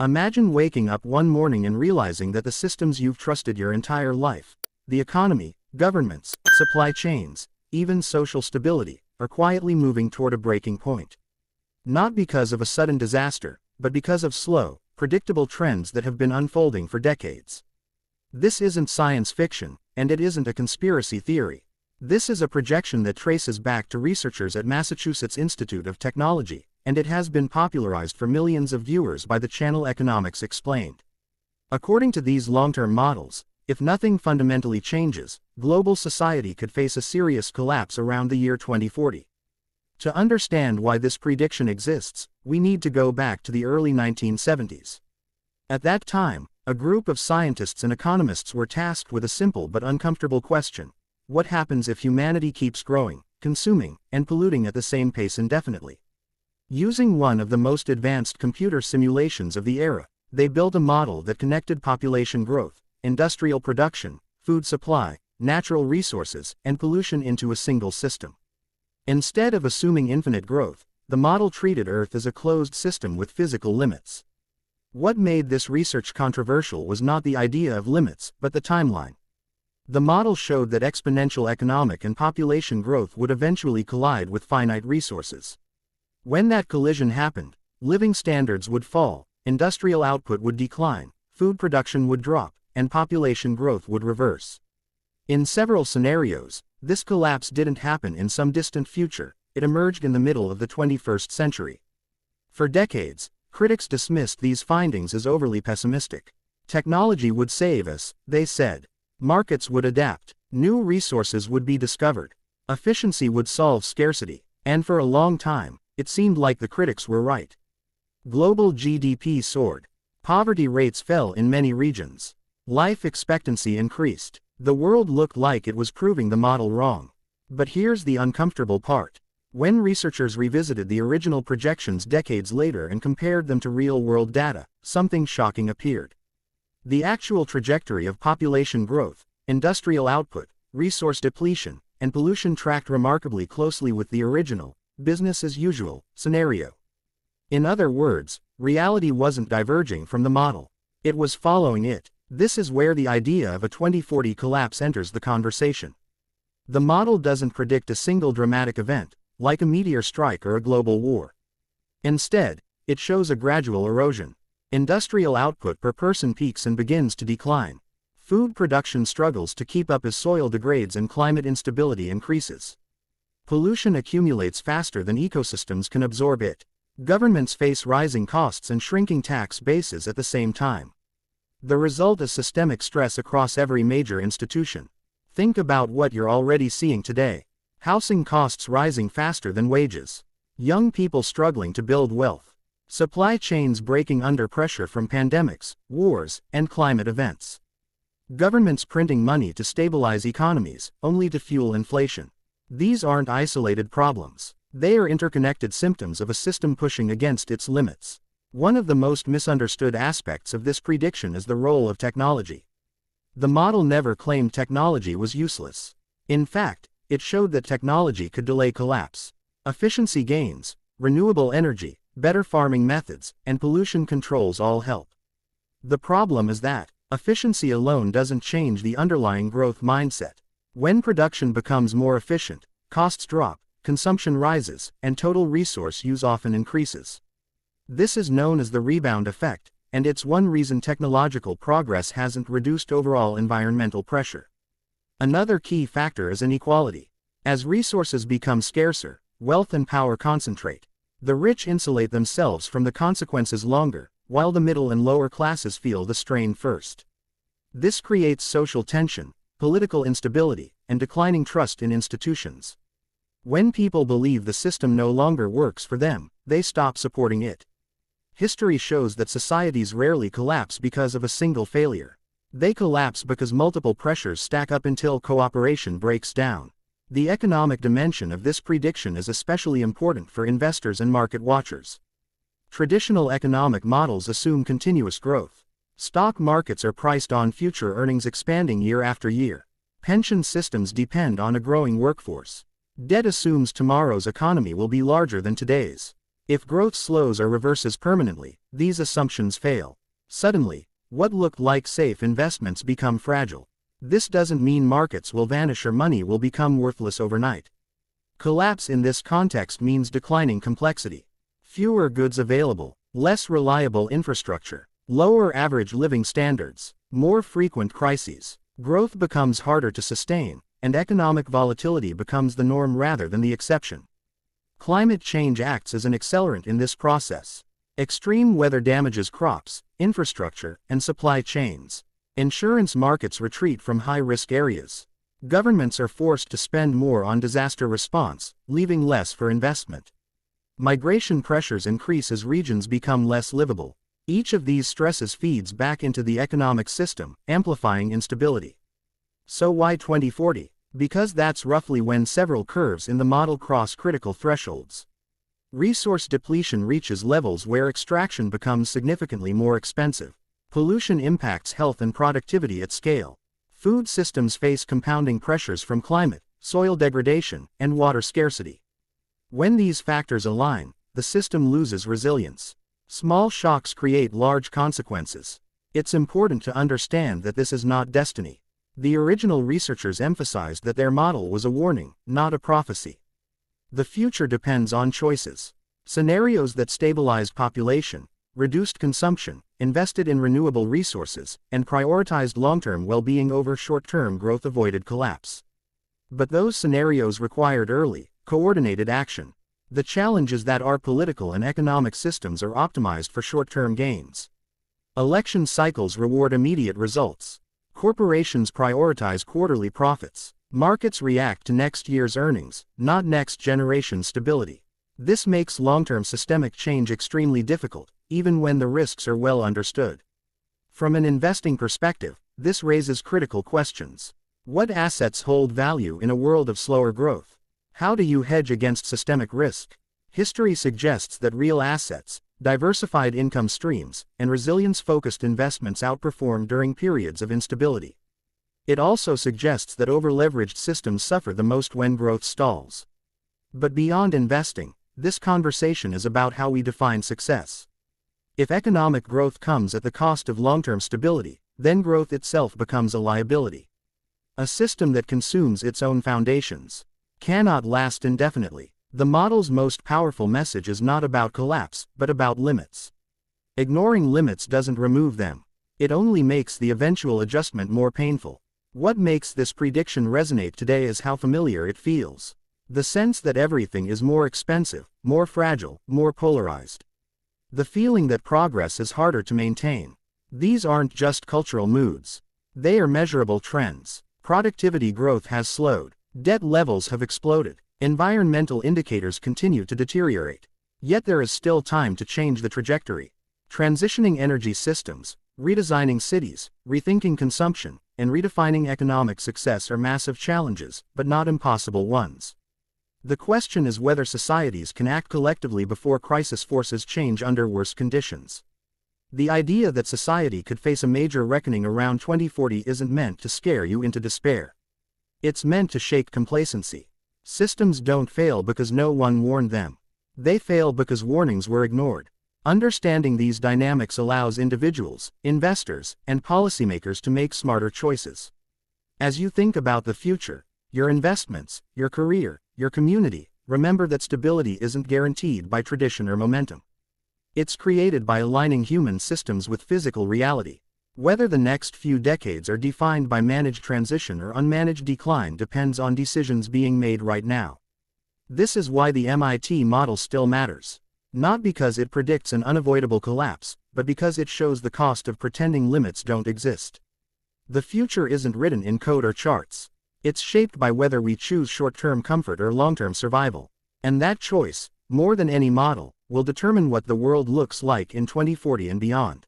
Imagine waking up one morning and realizing that the systems you've trusted your entire life, the economy, governments, supply chains, even social stability, are quietly moving toward a breaking point. Not because of a sudden disaster, but because of slow, predictable trends that have been unfolding for decades. This isn't science fiction, and it isn't a conspiracy theory. This is a projection that traces back to researchers at Massachusetts Institute of Technology, and it has been popularized for millions of viewers by the channel Economics Explained. According to these long-term models, if nothing fundamentally changes, global society could face a serious collapse around the year 2040. To understand why this prediction exists, we need to go back to the early 1970s. At that time, a group of scientists and economists were tasked with a simple but uncomfortable question: what happens if humanity keeps growing, consuming, and polluting at the same pace indefinitely? Using one of the most advanced computer simulations of the era, they built a model that connected population growth, industrial production, food supply, natural resources, and pollution into a single system. Instead of assuming infinite growth, the model treated Earth as a closed system with physical limits. What made this research controversial was not the idea of limits, but the timeline. The model showed that exponential economic and population growth would eventually collide with finite resources. When that collision happened, living standards would fall, industrial output would decline, food production would drop, and population growth would reverse. In several scenarios, this collapse didn't happen in some distant future, it emerged in the middle of the 21st century. For decades, critics dismissed these findings as overly pessimistic. Technology would save us, they said. Markets would adapt, new resources would be discovered, efficiency would solve scarcity, and for a long time, it seemed like the critics were right. Global GDP soared. Poverty rates fell in many regions. Life expectancy increased. The world looked like it was proving the model wrong. But here's the uncomfortable part. When researchers revisited the original projections decades later and compared them to real-world data, something shocking appeared. The actual trajectory of population growth, industrial output, resource depletion, and pollution tracked remarkably closely with the original, business as usual, scenario. In other words, reality wasn't diverging from the model. It was following it. This is where the idea of a 2040 collapse enters the conversation. The model doesn't predict a single dramatic event, like a meteor strike or a global war. Instead, it shows a gradual erosion. Industrial output per person peaks and begins to decline. Food production struggles to keep up as soil degrades and climate instability increases. Pollution accumulates faster than ecosystems can absorb it. Governments face rising costs and shrinking tax bases at the same time. The result is systemic stress across every major institution. Think about what you're already seeing today. Housing costs rising faster than wages. Young people struggling to build wealth. Supply chains breaking under pressure from pandemics, wars, and climate events. Governments printing money to stabilize economies, only to fuel inflation. These aren't isolated problems. They are interconnected symptoms of a system pushing against its limits. One of the most misunderstood aspects of this prediction is the role of technology. The model never claimed technology was useless. In fact, it showed that technology could delay collapse. Efficiency gains, renewable energy, better farming methods, and pollution controls all help. The problem is that efficiency alone doesn't change the underlying growth mindset. When production becomes more efficient, costs drop, consumption rises, and total resource use often increases. This is known as the rebound effect, and it's one reason technological progress hasn't reduced overall environmental pressure. Another key factor is inequality. As resources become scarcer, wealth and power concentrate. The rich insulate themselves from the consequences longer, while the middle and lower classes feel the strain first. This creates social tension, political instability, and declining trust in institutions. When people believe the system no longer works for them, they stop supporting it. History shows that societies rarely collapse because of a single failure. They collapse because multiple pressures stack up until cooperation breaks down. The economic dimension of this prediction is especially important for investors and market watchers. Traditional economic models assume continuous growth. Stock markets are priced on future earnings expanding year after year. Pension systems depend on a growing workforce. Debt assumes tomorrow's economy will be larger than today's. If growth slows or reverses permanently, these assumptions fail. Suddenly, what looked like safe investments become fragile. This doesn't mean markets will vanish or money will become worthless overnight. Collapse in this context means declining complexity. Fewer goods available, less reliable infrastructure, lower average living standards, more frequent crises. Growth becomes harder to sustain, and economic volatility becomes the norm rather than the exception. Climate change acts as an accelerant in this process. Extreme weather damages crops, infrastructure, and supply chains. Insurance markets retreat from high-risk areas. Governments are forced to spend more on disaster response, leaving less for investment. Migration pressures increase as regions become less livable. Each of these stresses feeds back into the economic system, amplifying instability. So why 2040? Because that's roughly when several curves in the model cross critical thresholds. Resource depletion reaches levels where extraction becomes significantly more expensive. Pollution impacts health and productivity at scale. Food systems face compounding pressures from climate, soil degradation, and water scarcity. When these factors align, the system loses resilience. Small shocks create large consequences. It's important to understand that this is not destiny. The original researchers emphasized that their model was a warning, not a prophecy. The future depends on choices. Scenarios that stabilized population, reduced consumption, invested in renewable resources, and prioritized long-term well-being over short-term growth avoided collapse. But those scenarios required early, coordinated action. The challenge is that our political and economic systems are optimized for short-term gains. Election cycles reward immediate results. Corporations prioritize quarterly profits. Markets react to next year's earnings, not next generation's stability. This makes long-term systemic change extremely difficult, even when the risks are well understood. From an investing perspective, this raises critical questions. What assets hold value in a world of slower growth? How do you hedge against systemic risk? History suggests that real assets, diversified income streams, and resilience-focused investments outperform during periods of instability. It also suggests that over-leveraged systems suffer the most when growth stalls. But beyond investing, this conversation is about how we define success. If economic growth comes at the cost of long-term stability, then growth itself becomes a liability. A system that consumes its own foundations cannot last indefinitely. The model's most powerful message is not about collapse, but about limits. Ignoring limits doesn't remove them. It only makes the eventual adjustment more painful. What makes this prediction resonate today is how familiar it feels. The sense that everything is more expensive, more fragile, more polarized. The feeling that progress is harder to maintain. These aren't just cultural moods. They are measurable trends. Productivity growth has slowed. Debt levels have exploded. Environmental indicators continue to deteriorate. Yet there is still time to change the trajectory. Transitioning energy systems, redesigning cities, rethinking consumption, and redefining economic success are massive challenges, but not impossible ones. The question is whether societies can act collectively before crisis forces change under worse conditions. The idea that society could face a major reckoning around 2040 isn't meant to scare you into despair. It's meant to shake complacency. Systems don't fail because no one warned them. They fail because warnings were ignored. Understanding these dynamics allows individuals, investors, and policymakers to make smarter choices. As you think about the future, your investments, your career, your community, remember that stability isn't guaranteed by tradition or momentum. It's created by aligning human systems with physical reality. Whether the next few decades are defined by managed transition or unmanaged decline depends on decisions being made right now. This is why the MIT model still matters. Not because it predicts an unavoidable collapse, but because it shows the cost of pretending limits don't exist. The future isn't written in code or charts. It's shaped by whether we choose short-term comfort or long-term survival. And that choice, more than any model, will determine what the world looks like in 2040 and beyond.